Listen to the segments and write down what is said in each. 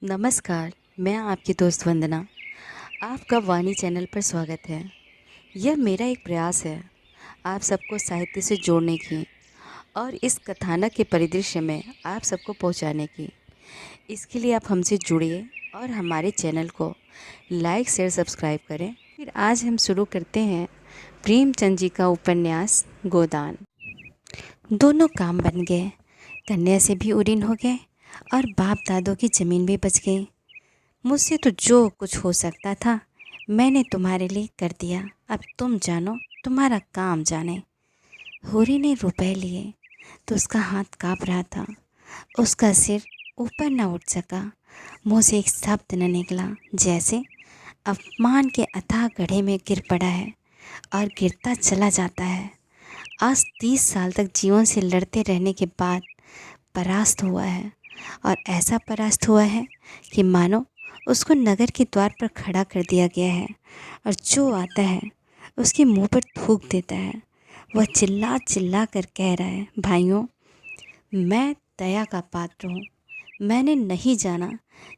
नमस्कार, मैं आपकी दोस्त वंदना। आपका वाणी चैनल पर स्वागत है। यह मेरा एक प्रयास है आप सबको साहित्य से जोड़ने की और इस कथानक के परिदृश्य में आप सबको पहुंचाने की। इसके लिए आप हमसे जुड़िए और हमारे चैनल को लाइक, शेयर, सब्सक्राइब करें। फिर आज हम शुरू करते हैं प्रेमचंद जी का उपन्यास गोदान। दोनों काम बन गए, कन्या से भी उरीन हो गए और बाप दादों की ज़मीन भी बच गई। मुझसे तो जो कुछ हो सकता था मैंने तुम्हारे लिए कर दिया। अब तुम जानो, तुम्हारा काम जाने। होरी ने रुपए लिए तो उसका हाथ काँप रहा था। उसका सिर ऊपर न उठ सका, मुँह से एक शब्द न निकला, जैसे अपमान के अथाह गड्ढे में गिर पड़ा है और गिरता चला जाता है। आज 30 साल तक जीवन से लड़ते रहने के बाद परास्त हुआ है, और ऐसा परास्त हुआ है कि मानो उसको नगर के द्वार पर खड़ा कर दिया गया है और जो आता है उसके मुंह पर थूक देता है। वह चिल्ला चिल्ला कर कह रहा है, भाइयों, मैं दया का पात्र हूँ। मैंने नहीं जाना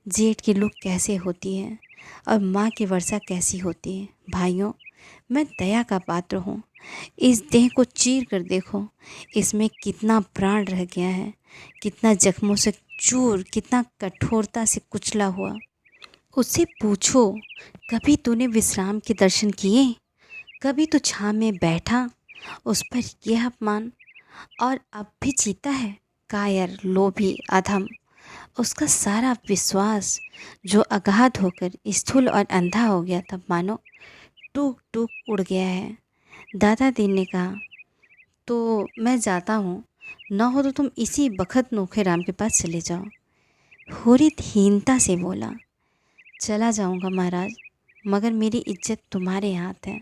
जेठ की लू कैसे होती है और माँ की वर्षा कैसी होती है। भाइयों, मैं दया का पात्र हूँ। इस देह को चीर कर देखो, इसमें कितना प्राण रह गया है, कितना जख्मों से चूर, कितना कठोरता से कुचला हुआ। उससे पूछो, कभी तूने विश्राम के दर्शन किए? कभी तो छाँव में बैठा, उस पर यह अपमान, और अब भी जीता है, कायर, लोभी, अधम। उसका सारा विश्वास जो अगाध होकर स्थूल और अंधा हो गया था, मानो टूक टूक उड़ गया है। दादा दीन ने कहा, तो मैं जाता हूँ, न हो तो तुम इसी बखत नोखे राम के पास चले जाओ। होरी दीनता से बोला, चला जाऊँगा महाराज, मगर मेरी इज्जत तुम्हारे हाथ है।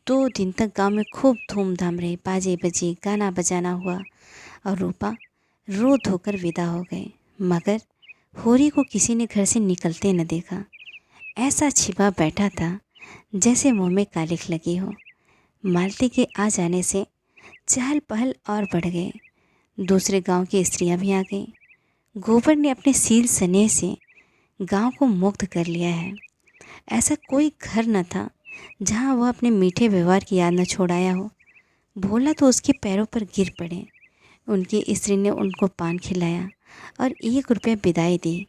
2 दिन तक गांव में खूब धूमधाम रही, बाजे बजे, गाना बजाना हुआ और रूपा रो धोकर विदा हो गए। मगर होरी को किसी ने घर से निकलते न देखा। ऐसा छिपा बैठा था जैसे मुंह में कालिख लगी हो। मालती के आ जाने से चहल पहल और बढ़ गए। दूसरे गांव की स्त्रियां भी आ गईं। गोबर ने अपने सील सनेह से गांव को मुक्त कर लिया है। ऐसा कोई घर न था जहां वह अपने मीठे व्यवहार की याद न छोड़ आया हो। भोला तो उसके पैरों पर गिर पड़े। उनकी स्त्री ने उनको पान खिलाया और 1 रुपया विदाई दी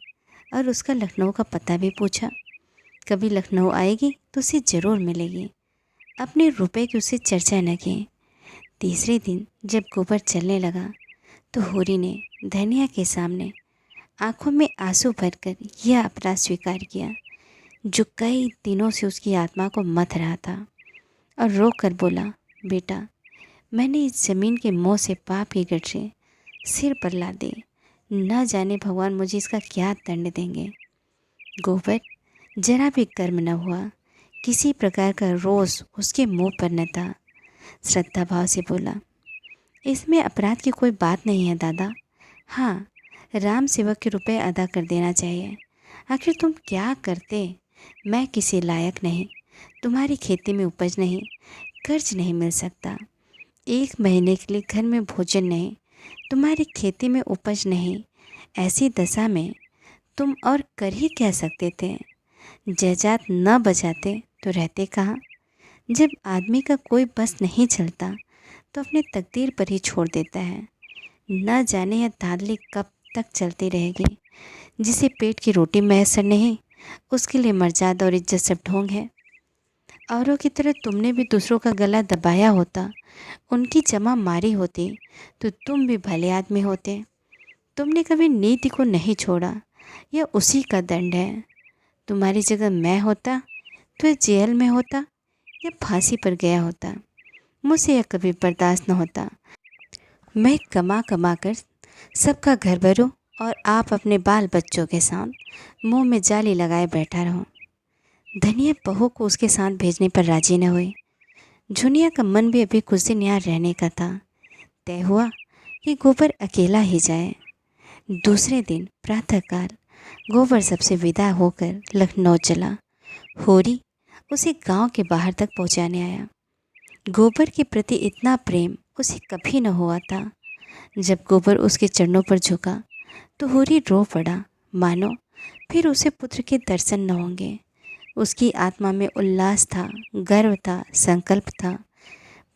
और उसका लखनऊ का पता भी पूछा। कभी लखनऊ आएगी तो उसे ज़रूर मिलेगी। अपने रुपए की उससे चर्चा न की। तीसरे दिन जब गोबर चलने लगा तो होरी ने धनिया के सामने आंखों में आंसू भरकर यह अपराध स्वीकार किया जो कई दिनों से उसकी आत्मा को मथ रहा था, और रो कर बोला, बेटा, मैंने इस ज़मीन के मोह से पाप की गठरी सिर पर ला दी। न जाने भगवान मुझे इसका क्या दंड देंगे। गोबर जरा भी कर्म न हुआ, किसी प्रकार का रोष उसके मुंह पर न था। श्रद्धा भाव से बोला, इसमें अपराध की कोई बात नहीं है दादा। हाँ, राम सेवक के रुपए अदा कर देना चाहिए। आखिर तुम क्या करते? मैं किसी लायक नहीं, तुम्हारी खेती में उपज नहीं, कर्ज नहीं मिल सकता, 1 महीने के लिए घर में भोजन नहीं, तुम्हारी खेती में उपज नहीं। ऐसी दशा में तुम और कर ही क्या सकते थे? जायदाद न बचाते तो रहते कहाँ? जब आदमी का कोई बस नहीं चलता तो अपने तकदीर पर ही छोड़ देता है। न जाने यह धांधली कब तक चलती रहेगी। जिसे पेट की रोटी मैसर नहीं, उसके लिए मर्यादा और इज्जत सब ढोंग है। औरों की तरह तुमने भी दूसरों का गला दबाया होता, उनकी जमा मारी होती, तो तुम भी भले आदमी होते। तुमने कभी नीति को नहीं छोड़ा, यह उसी का दंड है। तुम्हारी जगह मैं होता तो जेल में होता या फांसी पर गया होता। मुझसे यह कभी बर्दाश्त न होता। मैं कमा कमा कर सबका घर भरूं और आप अपने बाल बच्चों के साथ मुंह में जाली लगाए बैठा रहो। धनिया बहू को उसके साथ भेजने पर राजी न हुई। झुनिया का मन भी अभी कुछ दिन यहाँ रहने का था। तय हुआ कि गोबर अकेला ही जाए। दूसरे दिन प्रातःकाल गोबर सबसे विदा होकर लखनऊ चला। होरी उसे गांव के बाहर तक पहुंचाने आया। गोबर के प्रति इतना प्रेम उसे कभी न हुआ था। जब गोबर उसके चरणों पर झुका तो होरी रो पड़ा, मानो फिर उसे पुत्र के दर्शन न होंगे। उसकी आत्मा में उल्लास था, गर्व था, संकल्प था।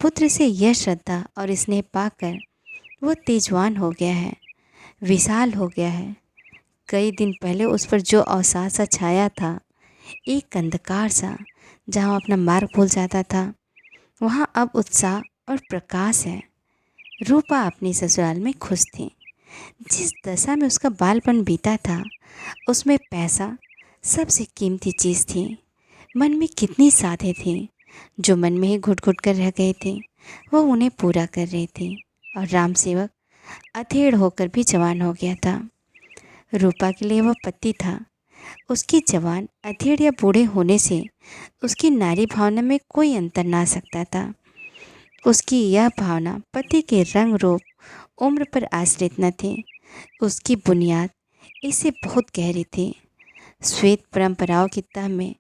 पुत्र से यह श्रद्धा और स्नेह पाकर वो तेजवान हो गया है, विशाल हो गया है। कई दिन पहले उस पर जो अवसाद सा छाया था, एक अंधकार सा, जहाँ वो अपना मार्ग भूल जाता था, वहाँ अब उत्साह और प्रकाश है। रूपा अपनी ससुराल में खुश थी। जिस दशा में उसका बालपन बीता था, उसमें पैसा सबसे कीमती चीज़ थी। मन में कितनी साधे थे जो मन में ही घुट घुट कर रह गए थे, वो उन्हें पूरा कर रहे थे। और राम सेवक अधेड़ होकर भी जवान हो गया था। रूपा के लिए वह पति था। उसकी जवान, अधेड़ या बूढ़े होने से उसकी नारी भावना में कोई अंतर ना आ सकता था। उसकी यह भावना पति के रंग रूप, उम्र पर आश्रित न थी। उसकी बुनियाद इससे बहुत गहरी थी। श्वेत परंपराओं की तह में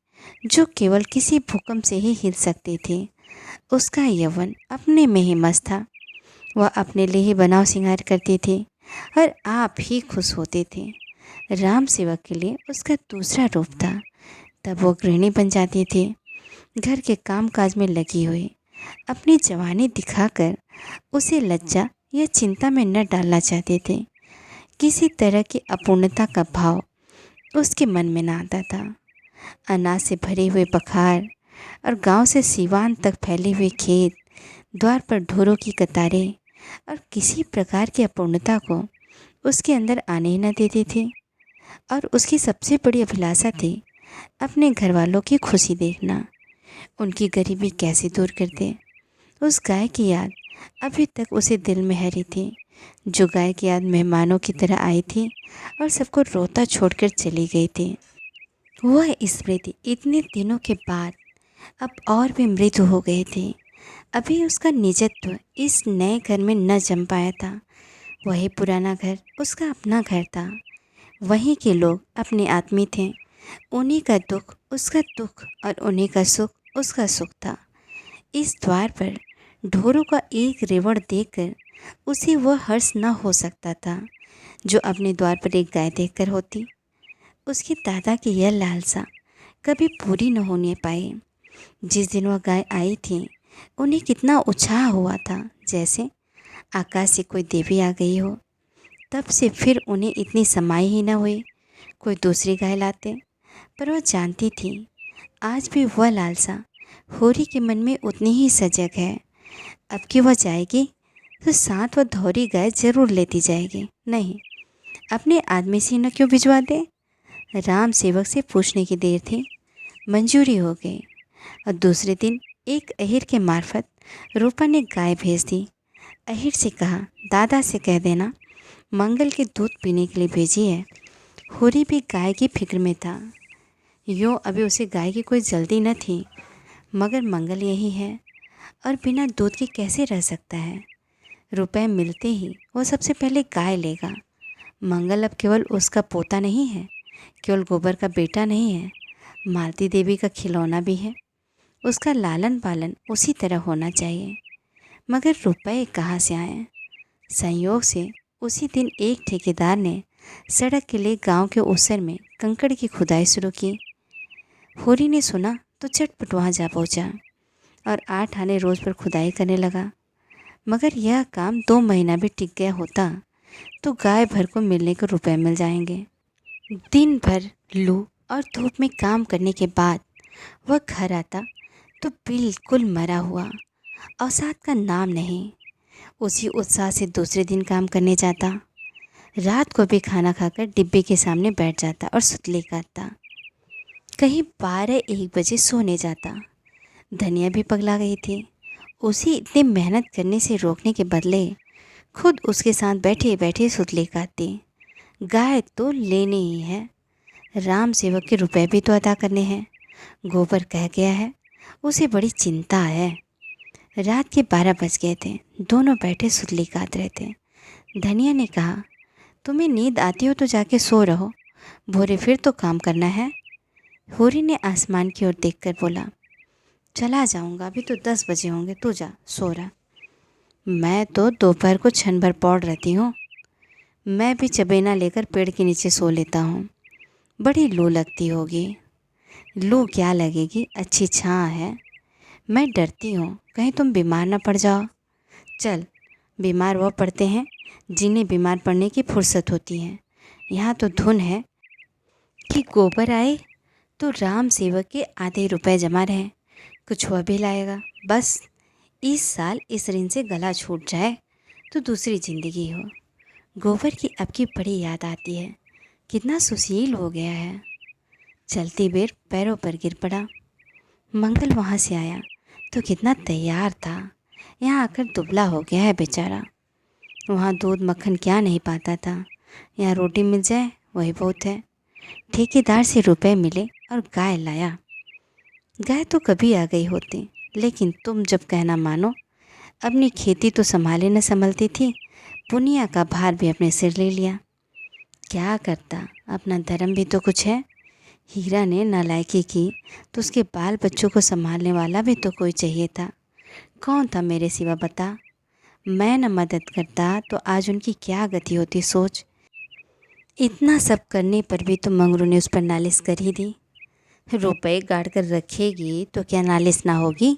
जो केवल किसी भूकंप से ही हिल सकती थी, उसका यौवन अपने में ही मस्त था। वह अपने लिए ही बनाव सिंगार करती थी और आप ही खुश होते थे। राम सेवक के लिए उसका दूसरा रूप था। तब वो गृहिणी बन जाती थी, घर के काम काज में लगी हुई। अपनी जवानी दिखाकर उसे लज्जा या चिंता में न डालना चाहते थे। किसी तरह की अपूर्णता का भाव उसके मन में न आता था। अनाज से भरे हुए बखार और गांव से सीवान तक फैले हुए खेत, द्वार पर ढोरों की कतारें और किसी प्रकार की अपूर्णता को उसके अंदर आने ही न देती थी। और उसकी सबसे बड़ी अभिलाषा थी अपने घर वालों की खुशी देखना, उनकी गरीबी कैसे दूर कर दे। उस गाय की याद अभी तक उसे दिल में हरी थी, जो गाय की याद मेहमानों की तरह आई थी और सबको रोता छोड़कर चली गई थी। वह स्मृति इतने दिनों के बाद अब और भी मृदु हो गई थी। अभी उसका निजत्व इस नए घर में न जम पाया था। वही पुराना घर उसका अपना घर था। वहीं के लोग अपने आदमी थे। उन्हीं का दुख उसका दुख और उन्हीं का सुख उसका सुख था। इस द्वार पर ढोरों का एक रेवड़ देखकर उसे वह हर्ष न हो सकता था जो अपने द्वार पर एक गाय देखकर होती। उसके दादा की यह लालसा कभी पूरी न होने पाई। जिस दिन वह गाय आई थी, उन्हें कितना उत्साह हुआ था, जैसे आकाश से कोई देवी आ गई हो। तब से फिर उन्हें इतनी समाई ही न हुई कोई दूसरी गाय लाते। पर वह जानती थी आज भी वह लालसा होरी के मन में उतनी ही सजग है। अब कि वह जाएगी तो साथ वह धौरी गाय जरूर लेती जाएगी। नहीं, अपने आदमी से न क्यों भिजवा दे। राम सेवक से पूछने की देर थी, मंजूरी हो गई। और दूसरे दिन एक अहिर के मार्फत रूपा ने गाय भेज दी। अहिर से कहा, दादा से कह देना मंगल के दूध पीने के लिए भेजी है। होरी भी गाय की फिक्र में था। यूँ अभी उसे गाय की कोई जल्दी न थी, मगर मंगल यही है और बिना दूध के कैसे रह सकता है। रुपए मिलते ही वो सबसे पहले गाय लेगा। मंगल अब केवल उसका पोता नहीं है, केवल गोबर का बेटा नहीं है, मालती देवी का खिलौना भी है। उसका लालन पालन उसी तरह होना चाहिए। मगर रुपए कहाँ से आए। संयोग से उसी दिन एक ठेकेदार ने सड़क के लिए गांव के ऊसर में कंकड़ की खुदाई शुरू की। होरी ने सुना तो झटपट वहाँ जा पहुँचा और 8 आने रोज़ पर खुदाई करने लगा। मगर यह काम 2 महीना भी टिक गया होता तो गाय भर को मिलने को रुपए मिल जाएंगे। दिन भर लू और धूप में काम करने के बाद वह घर आता तो बिल्कुल मरा हुआ, अवसाद का नाम नहीं। उसी उत्साह से दूसरे दिन काम करने जाता। रात को भी खाना खाकर डिब्बे के सामने बैठ जाता और सुतली काटता। कहीं 12-1 बजे सोने जाता। धनिया भी पगला गई थी। उसी इतने मेहनत करने से रोकने के बदले खुद उसके साथ बैठे बैठे सुतली काटती। गाय तो लेनी ही है, राम सेवक के रुपए भी तो अदा करने हैं। गोबर कह गया है, उसे बड़ी चिंता है। रात के 12 बज गए थे। दोनों बैठे सुतली काट रहे थे। धनिया ने कहा, तुम्हें नींद आती हो तो जाके सो रहो, भोरे फिर तो काम करना है। होरी ने आसमान की ओर देखकर बोला, चला जाऊंगा, अभी तो 10 बजे होंगे, तू जा सो रहा। मैं तो दोपहर को क्षण भर पौड़ रहती हूँ। मैं भी चबेना लेकर पेड़ के नीचे सो लेता हूँ। बड़ी लू लगती होगी। लू क्या लगेगी, अच्छी छाँ है। मैं डरती हूँ कहीं तुम बीमार ना पड़ जाओ। चल, बीमार वो पड़ते हैं जिन्हें बीमार पड़ने की फुर्सत होती है। यहाँ तो धुन है कि गोबर आए तो राम सेवक के आधे रुपए जमा रहे, कुछ वह भी लाएगा। बस इस साल इस ऋण से गला छूट जाए तो दूसरी ज़िंदगी हो। गोबर की अब की बड़ी याद आती है, कितना सुशील हो गया है। चलती बेर पैरों पर गिर पड़ा। मंगल वहाँ से आया तो कितना तैयार था, यहाँ आकर दुबला हो गया है बेचारा। वहाँ दूध मक्खन क्या नहीं पाता था, यहाँ रोटी मिल जाए वही बहुत है। ठेकेदार से रुपए मिले और गाय लाया। गाय तो कभी आ गई होती, लेकिन तुम जब कहना मानो, अपनी खेती तो संभाले न संभलती थी, पुनिया का भार भी अपने सिर ले लिया। क्या करता, अपना धर्म भी तो कुछ है। हीरा ने नालायकी की तो उसके बाल बच्चों को संभालने वाला भी तो कोई चाहिए था। कौन था मेरे सिवा, बता। मैं न मदद करता तो आज उनकी क्या गति होती, सोच। इतना सब करने पर भी तो मंगरू ने उस पर नालिश कर ही दी। रुपए गाड़ कर रखेगी तो क्या नालिश ना होगी।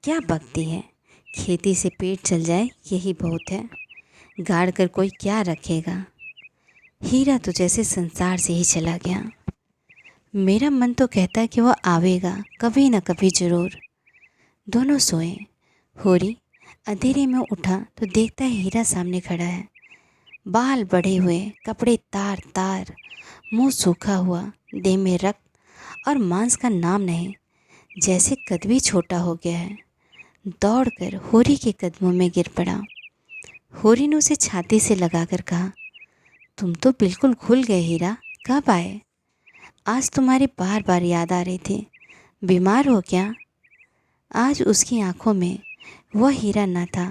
क्या बकती है, खेती से पेट चल जाए यही बहुत है, गाड़ कर कोई क्या रखेगा। हीरा तो जैसे संसार से ही चला गया। मेरा मन तो कहता है कि वह आवेगा कभी न कभी ज़रूर। दोनों सोए। होरी अंधेरे में उठा तो देखता है हीरा सामने खड़ा है। बाल बढ़े हुए, कपड़े तार तार, मुंह सूखा हुआ, देह में रक्त और मांस का नाम नहीं, जैसे कद भी छोटा हो गया है। दौड़कर होरी के कदमों में गिर पड़ा। होरी ने उसे छाती से लगाकर कहा, तुम तो बिल्कुल घुल गए हीरा, कब आए? आज तुम्हारी बार बार याद आ रही थी, बीमार हो क्या? आज उसकी आंखों में वह हीरा न था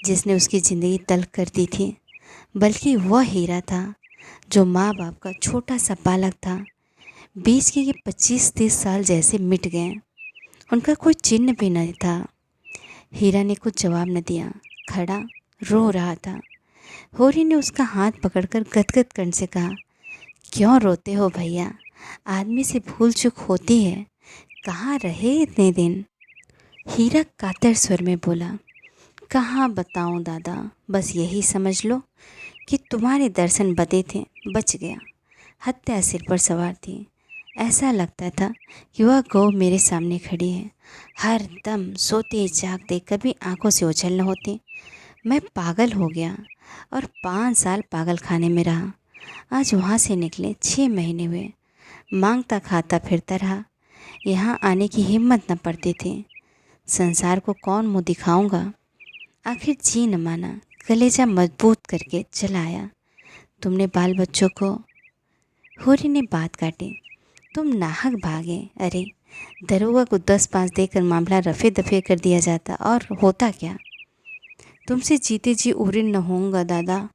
जिसने उसकी ज़िंदगी तल्ख कर दी थी, बल्कि वह हीरा था जो माँ बाप का छोटा सा बालक था। बीच के ये 25-30 साल जैसे मिट गए, उनका कोई चिन्ह भी नहीं था। हीरा ने कुछ जवाब न दिया, खड़ा रो रहा था। होरी ने उसका हाथ पकड़कर गदगद कंठ से कहा, क्यों रोते हो भैया, आदमी से भूल चूक होती है, कहाँ रहे इतने दिन? हीरा कातर स्वर में बोला, कहाँ बताऊँ दादा, बस यही समझ लो कि तुम्हारे दर्शन बदे थे, बच गया। हत्या सिर पर सवार थी। ऐसा लगता था कि वह गौ मेरे सामने खड़ी है, हर दम सोते जागते कभी आंखों से ओझल न होती। मैं पागल हो गया और 5 साल पागल खाने में रहा। आज वहाँ से निकले 6 महीने हुए, मांगता खाता फिरता रहा। यहाँ आने की हिम्मत न पड़ती थी। संसार को कौन मुँह दिखाऊंगा। आखिर जी न माना, कलेजा मजबूत करके चला आया। तुमने बाल बच्चों को? होरी ने बात काटी, तुम नाहक भागे। अरे दरोगा को 10-5 देकर मामला रफे दफे कर दिया जाता और होता क्या। तुमसे जीते जी उरिन न होऊंगा दादा,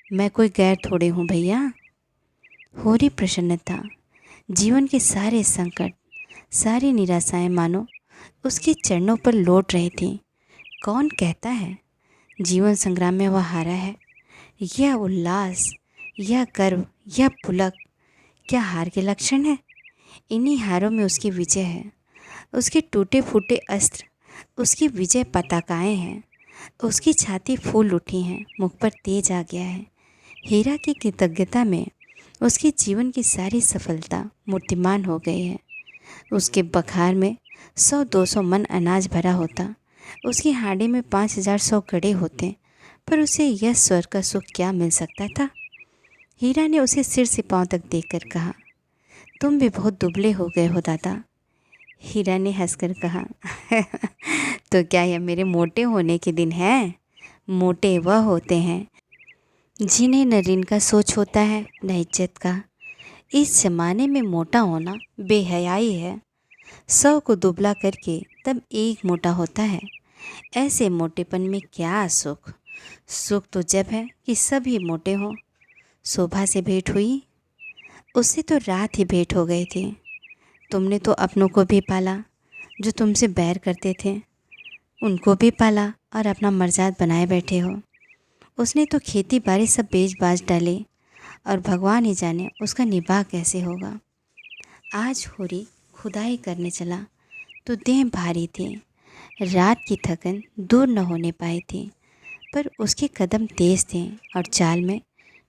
मैं कोई गैर थोड़े हूँ भैया। होरी प्रसन्न था। जीवन के सारे संकट, सारी निराशाएं मानो उसके चरणों पर लौट रही थीं। कौन कहता है जीवन संग्राम में वह हारा है? यह उल्लास, यह गर्व, यह पुलक क्या हार के लक्षण है? इन्हीं हारों में उसकी विजय है। उसके टूटे फूटे अस्त्र उसकी विजय पताकाएं हैं। उसकी छाती फूल उठी है, मुख पर तेज आ गया है। हीरा की कृतज्ञता में उसके जीवन की सारी सफलता मूर्तिमान हो गई है। उसके बखार में 100-200 मन अनाज भरा होता, उसकी हांडी में 5,000 गड़े होते, पर उसे यह स्वर्ग का सुख क्या मिल सकता था। हीरा ने उसे सिर से पांव तक देखकर कहा, तुम भी बहुत दुबले हो गए हो दादा। हीरा ने हंसकर कहा, तो क्या यह मेरे मोटे होने के दिन है? मोटे वह होते हैं जिन्हें न ऋण का सोच होता है न इज्जत का। इस ज़माने में मोटा होना बेहयाई है। 100 को दुबला करके तब एक मोटा होता है। ऐसे मोटेपन में क्या सुख? सुख तो जब है कि सभी मोटे हों। शोभा से भेंट हुई, उससे तो रात ही भेंट हो गई थी। तुमने तो अपनों को भी पाला, जो तुमसे बैर करते थे उनको भी पाला और अपना मर्जाद बनाए बैठे हो। उसने तो खेती बाड़ी सब बेच बाच डाले और भगवान ही जाने उसका निबाह कैसे होगा। आज होरी खुदाई करने चला तो देह भारी थी। रात की थकन दूर न होने पाई थी, पर उसके कदम तेज थे और चाल में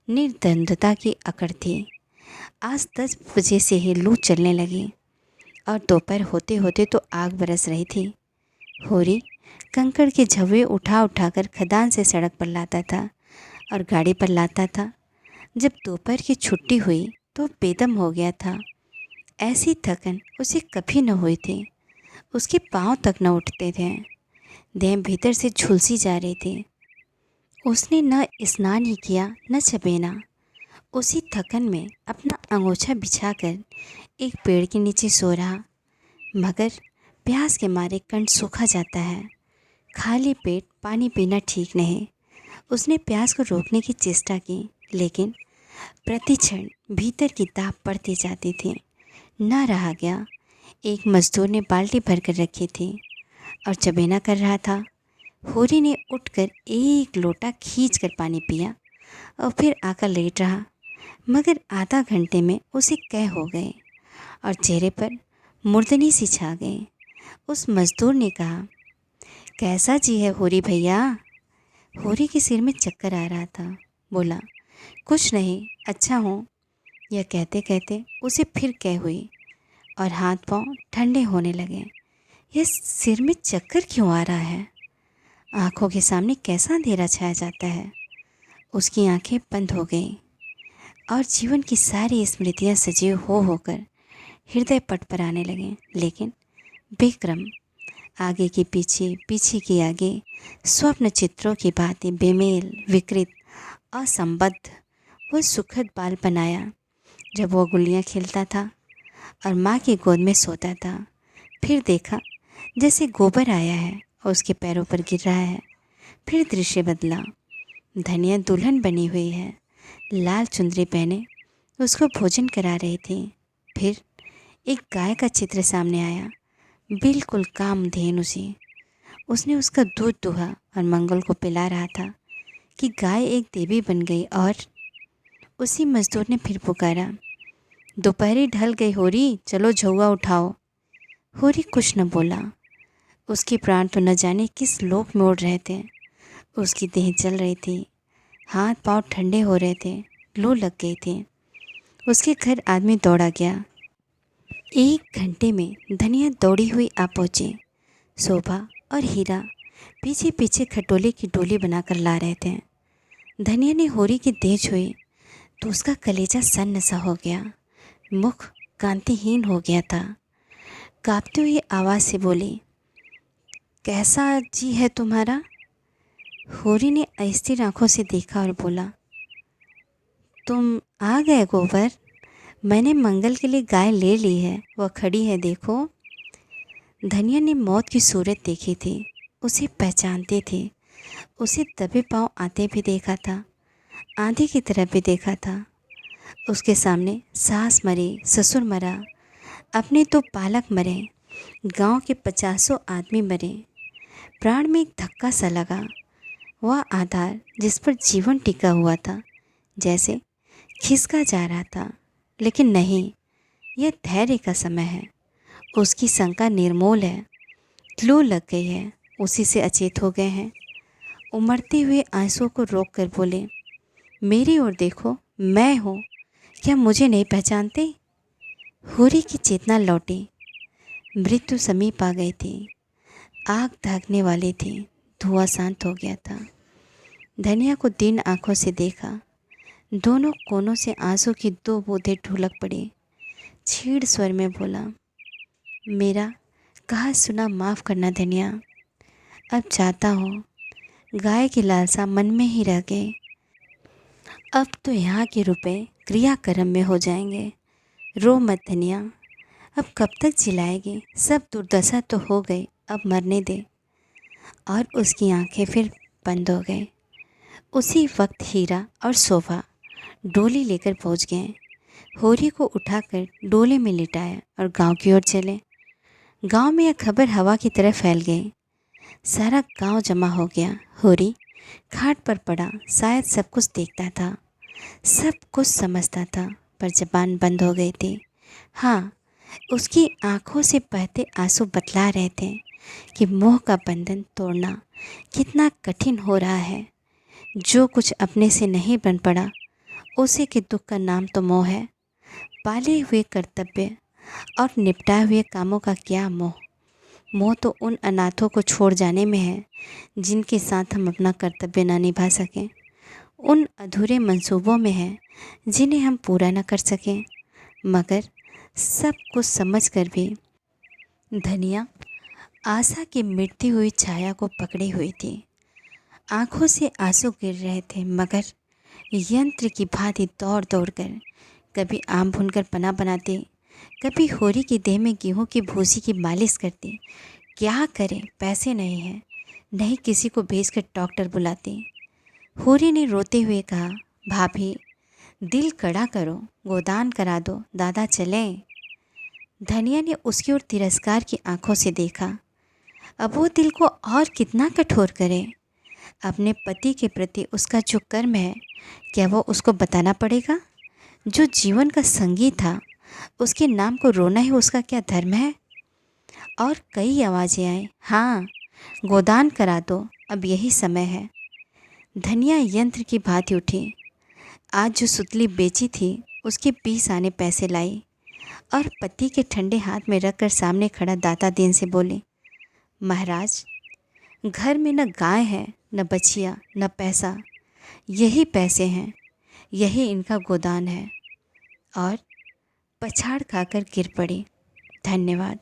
निर्द्वंद्वता की अकड़ थी। आज 10 बजे से ही लू चलने लगी और दोपहर होते होते तो आग बरस रही थी। होरी कंकड़ के झव्वे उठा उठाकर खदान से सड़क पर लाता था और गाड़ी पर लाता था। जब दोपहर की छुट्टी हुई तो बेदम हो गया था। ऐसी थकन उसे कभी न हुई थी। उसके पाँव तक न उठते थे। देह भीतर से झुलसी जा रही थी। उसने न स्नान ही किया न चबेना। उसी थकन में अपना अंगोछा बिछाकर एक पेड़ के नीचे सो रहा। मगर प्यास के मारे कंठ सूखा जाता है। खाली पेट पानी पीना ठीक नहीं। उसने प्यास को रोकने की चेष्टा की, लेकिन प्रतिक्षण भीतर की ताप बढ़ती जाती थी। न रहा गया। एक मजदूर ने बाल्टी भरकर रखी थी और चबेना कर रहा था। होरी ने उठकर एक लोटा खींचकर पानी पिया और फिर आकर लेट रहा। मगर आधा घंटे में उसे कै हो गए और चेहरे पर मुर्दनी सी छा गई। उस मजदूर ने कहा, कैसा जी है होरी भैया? होरी के सिर में चक्कर आ रहा था। बोला, कुछ नहीं, अच्छा हूँ। यह कहते कहते उसे फिर कै हुई और हाथ पांव ठंडे होने लगे। यह सिर में चक्कर क्यों आ रहा है? आँखों के सामने कैसा अंधेरा छाया जाता है। उसकी आंखें बंद हो गईं और जीवन की सारी स्मृतियाँ सजीव हो होकर हृदय पट पर आने लगें। लेकिन बेक्रम, आगे की पीछे, पीछे की आगे, स्वप्न चित्रों की बातें बेमेल, विकृत, असंबद्ध। वो सुखद बाल बनाया जब वो गुल्लियाँ खेलता था और माँ की गोद में सोता था। फिर देखा जैसे गोबर आया है और उसके पैरों पर गिर रहा है। फिर दृश्य बदला। धनिया दुल्हन बनी हुई है, लाल चुंदरी पहने उसको भोजन करा रही थी। फिर एक गाय का चित्र सामने आया, बिल्कुल कामधेनु सी। उसने उसका दूध दुहा और मंगल को पिला रहा था कि गाय एक देवी बन गई। और उसी मजदूर ने फिर पुकारा, दोपहरी ढल गई होरी, चलो झौआ उठाओ। होरी कुछ न बोला। उसके प्राण तो न जाने किस लोक में उड़ रहे थे। उसकी देह जल रही थी, हाथ पांव ठंडे हो रहे थे, लू लग गई थी। उसके घर आदमी दौड़ा गया। 1 घंटे में धनिया दौड़ी हुई आ पहुँची। शोभा और हीरा पीछे पीछे खटोले की डोली बनाकर ला रहे थे। धनिया ने होरी की देह छुई तो उसका कलेजा सन्न सा हो गया, मुख कांतिहीन हो गया था। कांपती हुई आवाज़ से बोली, कैसा जी है तुम्हारा? होरी ने अस्थिर आंखों से देखा और बोला, तुम आ गए गोबर। मैंने मंगल के लिए गाय ले ली है, वह खड़ी है, देखो। धनिया ने मौत की सूरत देखी थी, उसे पहचानती थी। उसे दबे पांव आते भी देखा था, आंधी की तरफ भी देखा था। उसके सामने सास मरी, ससुर मरा, अपने तो पालक मरे, गांव के 50 आदमी मरे। प्राण में एक धक्का सा लगा। वह आधार जिस पर जीवन टिका हुआ था जैसे खिसका जा रहा था। लेकिन नहीं, यह धैर्य का समय है। उसकी शंका निर्मूल है। लू लग गई है, उसी से अचेत हो गए हैं। उमड़ते हुए आंसुओं को रोक कर बोले, मेरी ओर देखो, मैं हूँ, क्या मुझे नहीं पहचानते? होरी की चेतना लौटी। मृत्यु समीप आ गई थी। आग दागने वाली थी। धुआं शांत हो गया था। धनिया को दीन आंखों से देखा। दोनों कोनों से आंसू की 2 बूंदें ढुलक पड़ी। छीड़ स्वर में बोला, मेरा कहा सुना माफ़ करना धनिया, अब जाता हूँ। गाय की लालसा मन में ही रह गई। अब तो यहाँ के रुपए क्रियाक्रम में हो जाएंगे। रो मत धनिया, अब कब तक जिलाएगी? सब दुर्दशा तो हो गई, अब मरने दे। और उसकी आंखें फिर बंद हो गई। उसी वक्त हीरा और शोभा डोली लेकर पहुंच गए। होरी को उठाकर डोले में लिटाया और गांव की ओर चले। गांव में यह खबर हवा की तरह फैल गई। सारा गांव जमा हो गया। होरी खाट पर पड़ा शायद सब कुछ देखता था। सब कुछ समझता था, पर ज़बान बंद हो गई थी। हाँ, उसकी आँखों से बहते आंसू बतला रहे थे कि मोह का बंधन तोड़ना कितना कठिन हो रहा है। जो कुछ अपने से नहीं बन पड़ा, उसी के दुख का नाम तो मोह है। पाले हुए कर्तव्य और निपटाए हुए कामों का क्या मोह। मोह तो उन अनाथों को छोड़ जाने में है जिनके साथ हम अपना कर्तव्य ना निभा सकें। उन अधूरे मंसूबों में है जिन्हें हम पूरा न कर सकें। मगर सब कुछ समझ कर भी धनिया आशा की मिटती हुई छाया को पकड़ी हुई थी। आंखों से आंसू गिर रहे थे, मगर यंत्र की भांति दौड़ दौड़ कर कभी आम भूनकर पना बनाती, कभी होरी की देह में गेहूं की भूसी की मालिश करती। क्या करे, पैसे नहीं हैं, नहीं किसी को भेजकर डॉक्टर बुलाती। होरी ने रोते हुए कहा, भाभी दिल कड़ा करो, गोदान करा दो, दादा चलें। धनिया ने उसकी ओर तिरस्कार की आंखों से देखा। अब वो दिल को और कितना कठोर करे। अपने पति के प्रति उसका जो कर्म है, क्या वो उसको बताना पड़ेगा? जो जीवन का संगी था, उसके नाम को रोना ही उसका क्या धर्म है? और कई आवाज़ें आए, हाँ गोदान करा दो, अब यही समय है। धनिया यंत्र की भांति उठी। आज जो सुतली बेची थी, उसके 20 आने पैसे लाई और पति के ठंडे हाथ में रखकर सामने खड़ा दाता दीन से बोली, महाराज घर में न गाय है, न बछिया, न पैसा, यही पैसे हैं, यही इनका गोदान है। और पछाड़ खाकर गिर पड़ी। धन्यवाद।